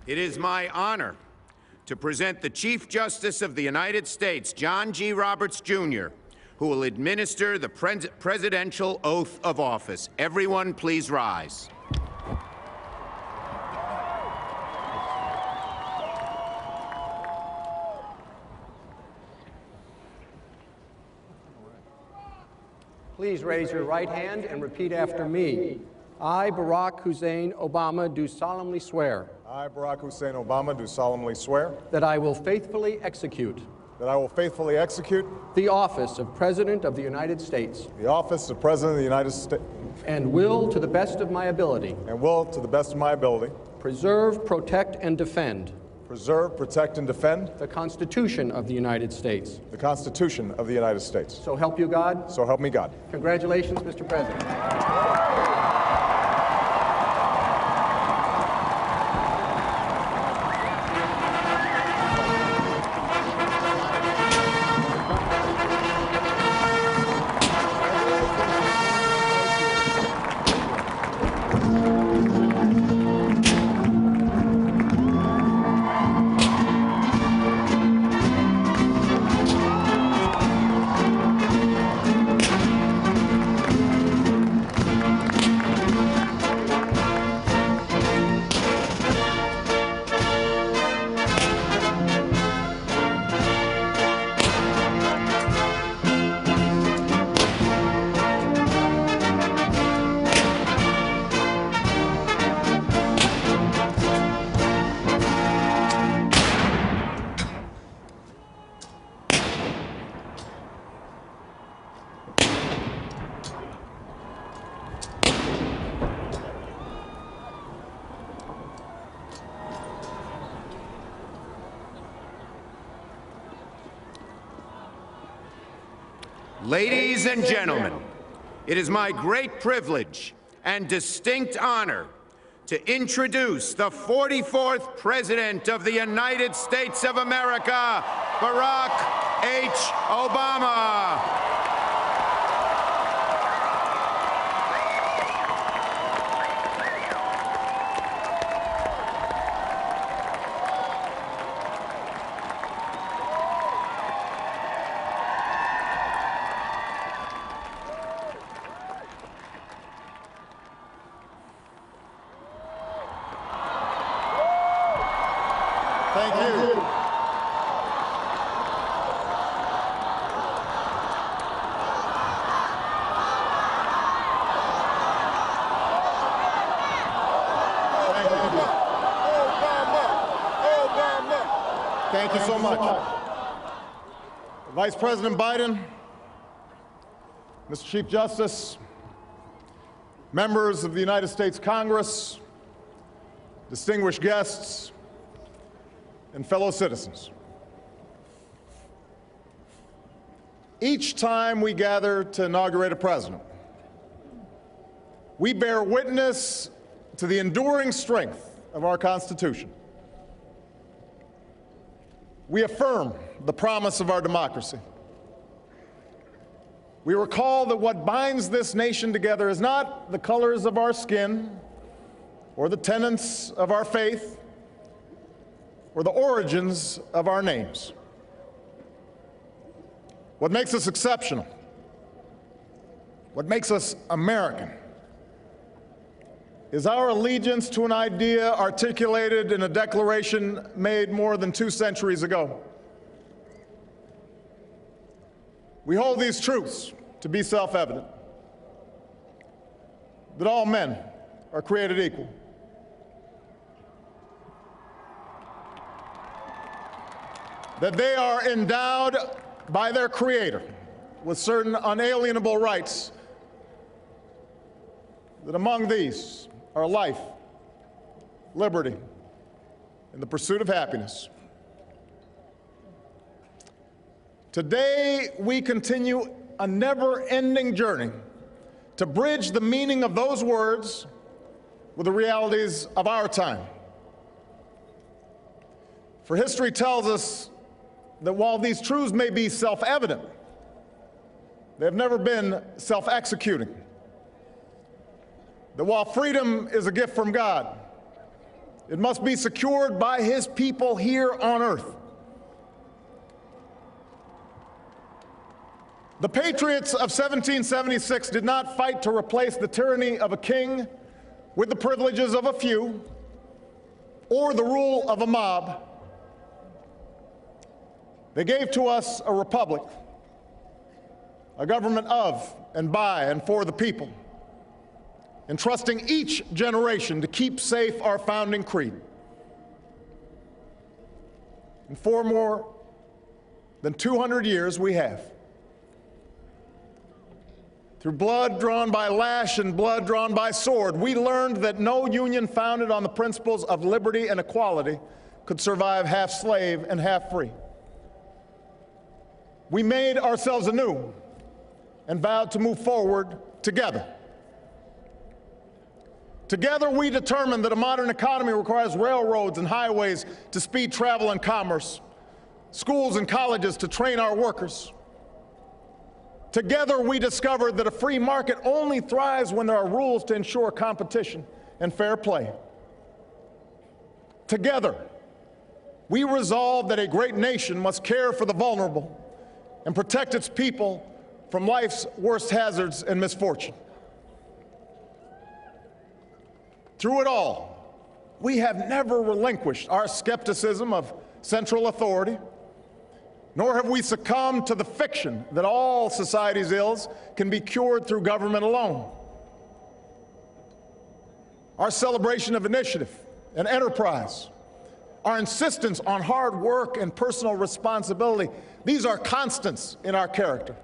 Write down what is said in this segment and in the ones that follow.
It is my honor to present the Chief Justice of the United States, John G. Roberts, Jr., who will administer the presidential oath of office. Everyone, please rise. Please raise your right hand and repeat after me. I, Barack Hussein Obama, do solemnly swear. I, Barack Hussein Obama, do solemnly swear. That I will faithfully execute. That I will faithfully execute. The office of President of the United States. The office of President of the United States. And will, to the best of my ability. And will, to the best of my ability. Preserve, protect, and defend. Preserve, protect, and defend. The Constitution of the United States. The Constitution of the United States. So help you God. So help me God. Congratulations, Mr. President. Ladies and gentlemen, it is my great privilege and distinct honor to introduce the 44th President of the United States of America, Barack H. Obama. Thank you. Thank you so much. Vice President Biden, Mr. Chief Justice, members of the United States Congress, distinguished guests, and fellow citizens. Each time we gather to inaugurate a president, we bear witness to the enduring strength of our Constitution. We affirm the promise of our democracy. We recall that what binds this nation together is not the colors of our skin or the tenets of our faith or the origins of our names. What makes us exceptional, what makes us American, is our allegiance to an idea articulated in a declaration made more than 2 centuries ago. We hold these truths to be self-evident, that all men are created equal, that they are endowed by their Creator with certain unalienable rights, that among these are life, liberty, and the pursuit of happiness. Today, we continue a never-ending journey to bridge the meaning of those words with the realities of our time. For history tells us that while these truths may be self-evident, they have never been self-executing. That while freedom is a gift from God, It must be secured by his people here on earth. The patriots of 1776 did not fight to replace the tyranny of a king with the privileges of a few or the rule of a mob. They gave to us a republic, a government of and by and for the people, entrusting each generation to keep safe our founding creed. And for more than 200 years we have. Through blood drawn by lash and blood drawn by sword, we learned that no union founded on the principles of liberty and equality could survive half slave and half free. We made ourselves anew and vowed to move forward together. Together, we determined that a modern economy requires railroads and highways to speed travel and commerce, schools and colleges to train our workers. Together, we discovered that a free market only thrives when there are rules to ensure competition and fair play. Together, we resolved that a great nation must care for the vulnerable and protect its people from life's worst hazards and misfortune. Through it all, we have never relinquished our skepticism of central authority, nor have we succumbed to the fiction that all society's ills can be cured through government alone. Our celebration of initiative and enterprise, our insistence on hard work and personal responsibility, these are constants in our character.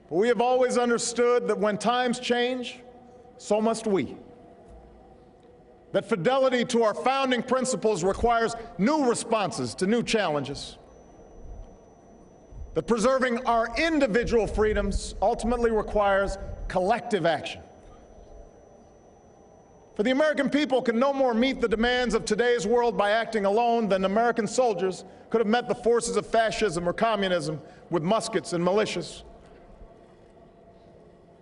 But we have always understood that when times change, so must we. That fidelity to our founding principles requires new responses to new challenges. That preserving our individual freedoms ultimately requires collective action. For the American people can no more meet the demands of today's world by acting alone than American soldiers could have met the forces of fascism or communism with muskets and militias.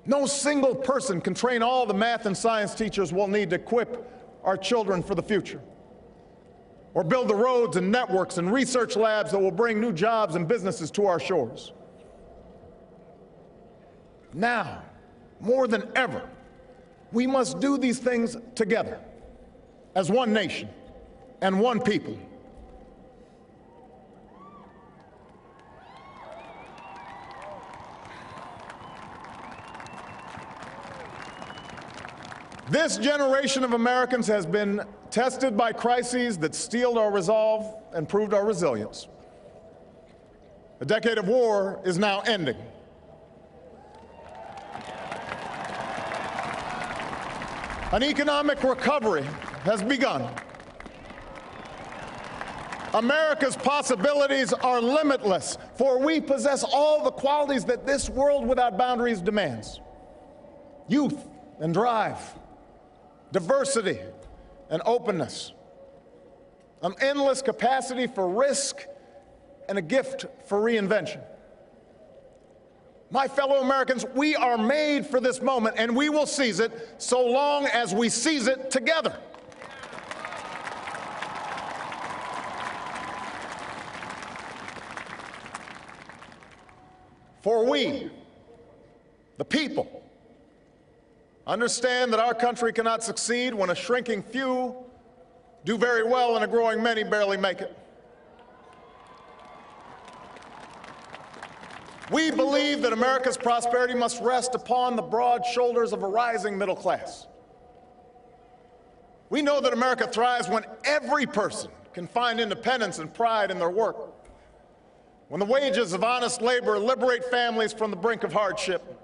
No single person can train all the math and science teachers we'll need to equip our children for the future, or build the roads and networks and research labs that will bring new jobs and businesses to our shores. Now, more than ever, we must do these things together as one nation and one people. This generation of Americans has been tested by crises that steeled our resolve and proved our resilience. A decade of war is now ending. An economic recovery has begun. America's possibilities are limitless, for we possess all the qualities that this world without boundaries demands: youth and drive, diversity and openness, an endless capacity for risk, and a gift for reinvention. My fellow Americans, we are made for this moment, and we will seize it so long as we seize it together. For we, the people, understand that our country cannot succeed when a shrinking few do very well and a growing many barely make it. We believe that America's prosperity must rest upon the broad shoulders of a rising middle class. We know that America thrives when every person can find independence and pride in their work, when the wages of honest labor liberate families from the brink of hardship.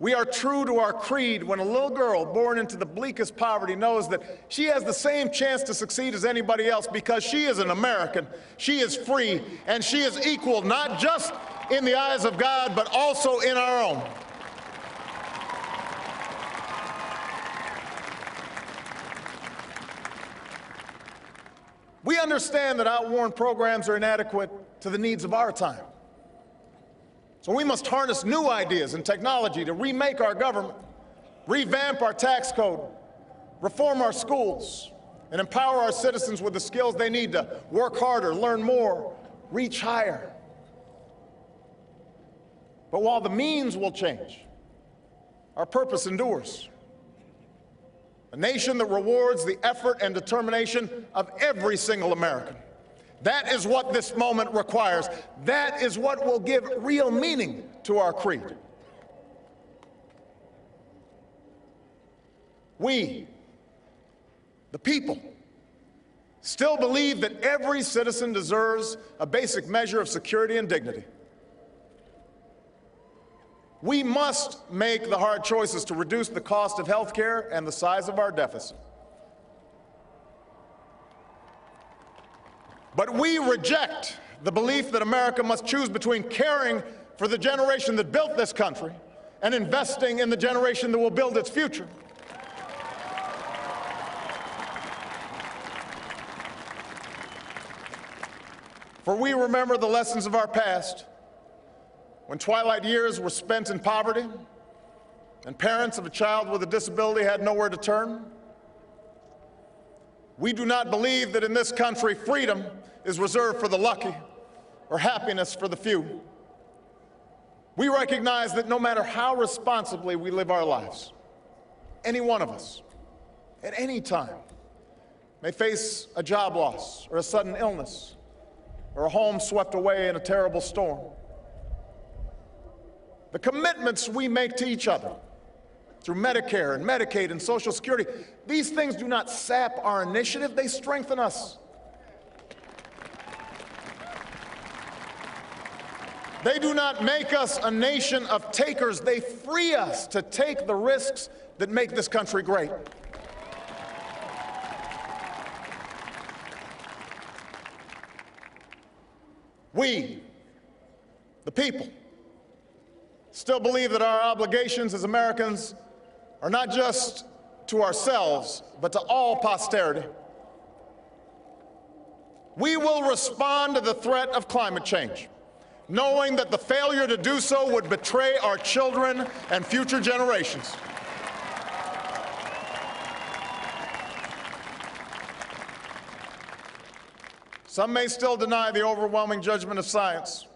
We are true to our creed when a little girl born into the bleakest poverty knows that she has the same chance to succeed as anybody else because she is an American, she is free, and she is equal not just in the eyes of God, but also in our own. We understand that outworn programs are inadequate to the needs of our time. So we must harness new ideas and technology to remake our government revamp our tax code, reform our schools, and empower our citizens with the skills they need to work harder, learn more, reach higher. But while the means will change, our purpose endures. A nation that rewards the effort and determination of every single American. That is what this moment requires. That is what will give real meaning to our creed. We, the people, still believe that every citizen deserves a basic measure of security and dignity. We must make the hard choices to reduce the cost of health care and the size of our deficit. But we reject the belief that America must choose between caring for the generation that built this country and investing in the generation that will build its future. For we remember the lessons of our past, when twilight years were spent in poverty and parents of a child with a disability had nowhere to turn. We do not believe that in this country freedom is reserved for the lucky or happiness for the few. We recognize that no matter how responsibly we live our lives, any one of us, at any time, may face a job loss or a sudden illness or a home swept away in a terrible storm. The commitments we make to each other through Medicare and Medicaid and Social Security, these things do not sap our initiative, they strengthen us. They do not make us a nation of takers, they free us to take the risks that make this country great. We, the people, still believe that our obligations as Americans are not just to ourselves, but to all posterity. We will respond to the threat of climate change, knowing that the failure to do so would betray our children and future generations. Some may still deny the overwhelming judgment of science,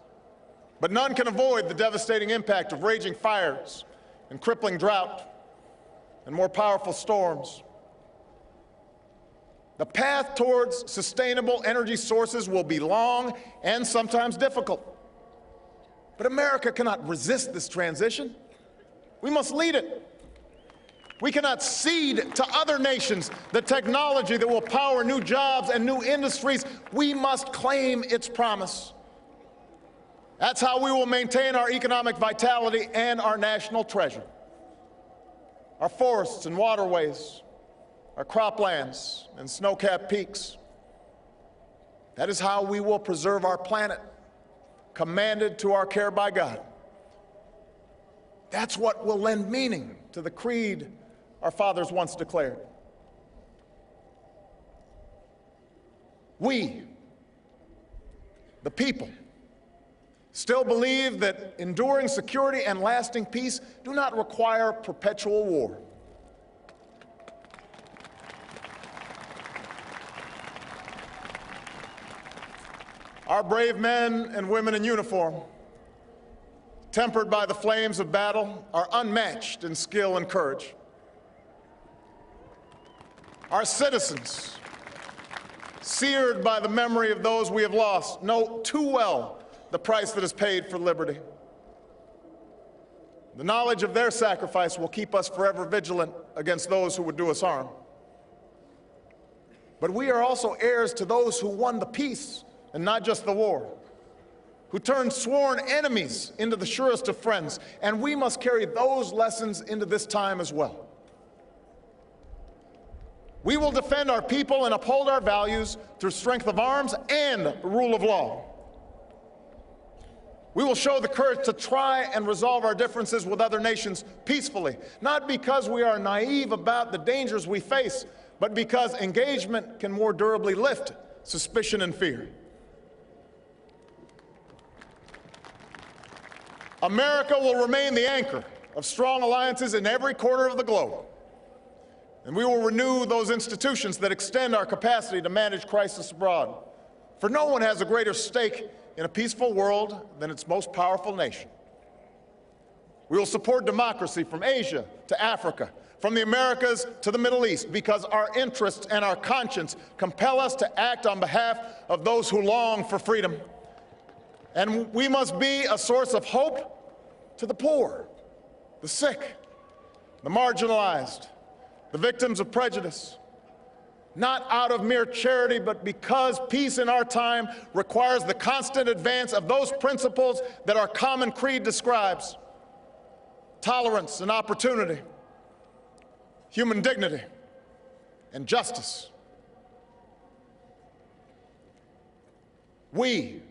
but none can avoid the devastating impact of raging fires and crippling drought and more powerful storms. The path towards sustainable energy sources will be long and sometimes difficult. But America cannot resist this transition. We must lead it. We cannot cede to other nations the technology that will power new jobs and new industries. We must claim its promise. That's how we will maintain our economic vitality and our national treasure. Our forests and waterways, our croplands and snow-capped peaks. That is how we will preserve our planet, commanded to our care by God. That's what will lend meaning to the creed our fathers once declared. We, the people, still believe that enduring security and lasting peace do not require perpetual war. Our brave men and women in uniform, tempered by the flames of battle, are unmatched in skill and courage. Our citizens, seared by the memory of those we have lost, know too well the price that is paid for liberty. The knowledge of their sacrifice will keep us forever vigilant against those who would do us harm. But we are also heirs to those who won the peace and not just the war, who turned sworn enemies into the surest of friends, and we must carry those lessons into this time as well. We will defend our people and uphold our values through strength of arms and the rule of law. We will show the courage to try and resolve our differences with other nations peacefully, not because we are naive about the dangers we face, but because engagement can more durably lift suspicion and fear. America will remain the anchor of strong alliances in every corner of the globe. And we will renew those institutions that extend our capacity to manage crisis abroad. For no one has a greater stake in a peaceful world than its most powerful nation. We will support democracy from Asia to Africa, from the Americas to the Middle East, because our interests and our conscience compel us to act on behalf of those who long for freedom. And we must be a source of hope to the poor, the sick, the marginalized, the victims of prejudice, not out of mere charity, but because peace in our time requires the constant advance of those principles that our common creed describes: tolerance and opportunity, human dignity, and justice. We,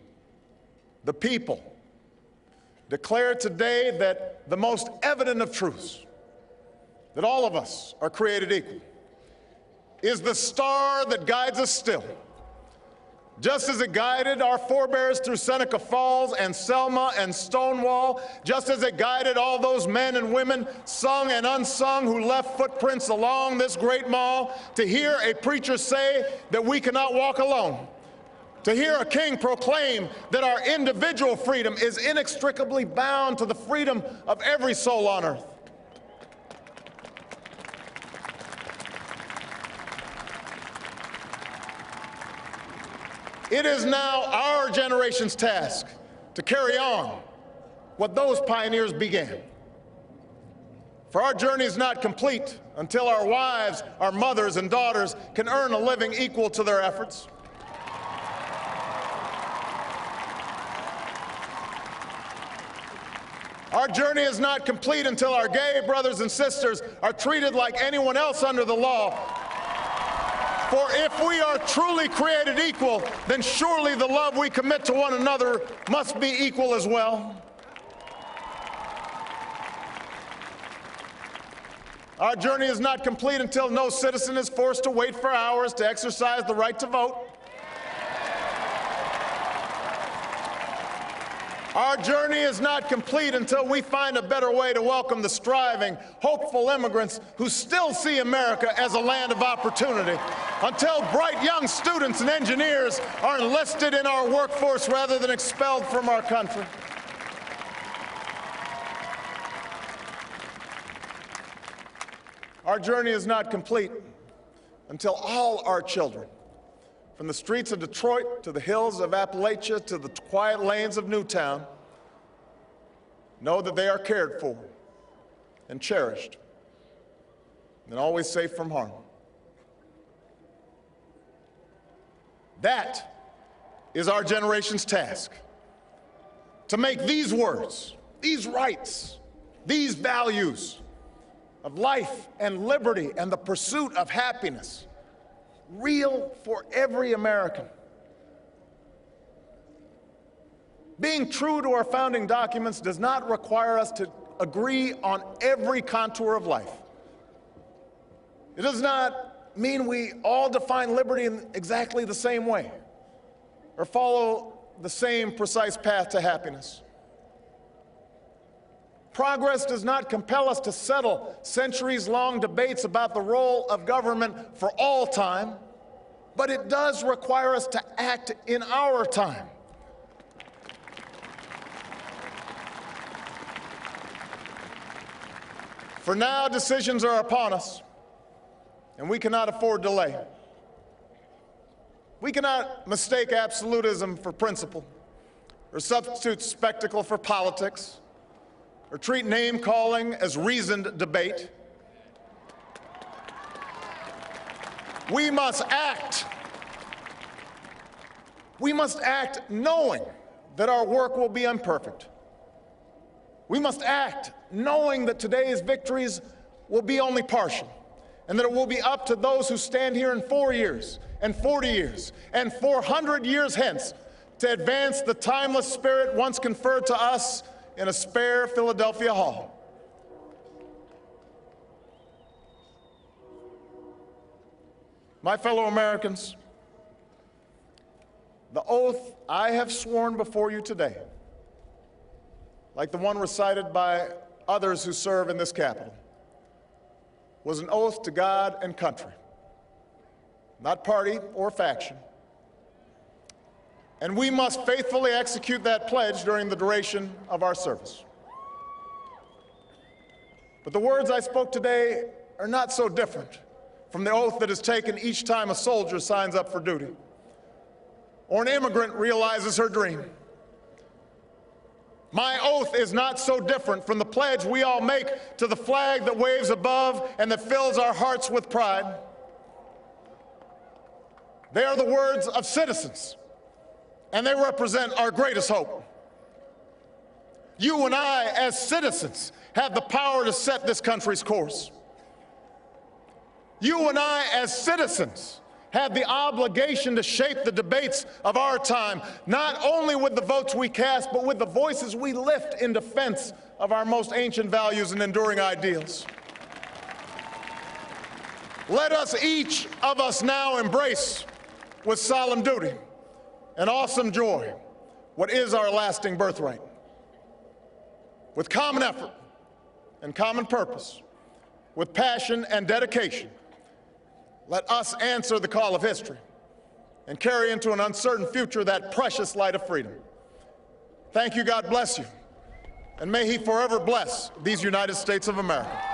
the people, declare today that the most evident of truths, that all of us are created equal, is the star that guides us still. Just as it guided our forebears through Seneca Falls and Selma and Stonewall, just as it guided all those men and women, sung and unsung, who left footprints along this great mall, to hear a preacher say that we cannot walk alone, to hear a king proclaim that our individual freedom is inextricably bound to the freedom of every soul on earth. It is now our generation's task to carry on what those pioneers began. For our journey is not complete until our wives, our mothers, and daughters can earn a living equal to their efforts. Our journey is not complete until our gay brothers and sisters are treated like anyone else under the law. For if we are truly created equal, then surely the love we commit to one another must be equal as well. Our journey is not complete until no citizen is forced to wait for hours to exercise the right to vote. Our journey is not complete until we find a better way to welcome the striving, hopeful immigrants who still see America as a land of opportunity, until bright young students and engineers are enlisted in our workforce rather than expelled from our country. Our journey is not complete until all our children, from the streets of Detroit to the hills of Appalachia to the quiet lanes of Newtown, know that they are cared for and cherished and always safe from harm. That is our generation's task, to make these words, these rights, these values of life and liberty and the pursuit of happiness real for every American. Being true to our founding documents does not require us to agree on every contour of life. It does not mean we all define liberty in exactly the same way or follow the same precise path to happiness. Progress does not compel us to settle centuries-long debates about the role of government for all time, but it does require us to act in our time. For now, decisions are upon us, and we cannot afford delay. We cannot mistake absolutism for principle, or substitute spectacle for politics, or treat name-calling as reasoned debate. We must act. We must act knowing that our work will be imperfect. We must act knowing that today's victories will be only partial, and that it will be up to those who stand here in 4 years, and 40 years, and 400 years hence to advance the timeless spirit once conferred to us in a spare Philadelphia hall. My fellow Americans, the oath I have sworn before you today, like the one recited by others who serve in this Capitol, was an oath to God and country, not party or faction. And we must faithfully execute that pledge during the duration of our service. But the words I spoke today are not so different from the oath that is taken each time a soldier signs up for duty or an immigrant realizes her dream. My oath is not so different from the pledge we all make to the flag that waves above and that fills our hearts with pride. They are the words of citizens, and they represent our greatest hope. You and I, as citizens, have the power to set this country's course. You and I, as citizens, have the obligation to shape the debates of our time, not only with the votes we cast, but with the voices we lift in defense of our most ancient values and enduring ideals. Let us, each of us now, embrace with solemn duty and awesome joy what is our lasting birthright. With common effort and common purpose, with passion and dedication, let us answer the call of history and carry into an uncertain future that precious light of freedom. Thank you, God bless you, and may He forever bless these United States of America.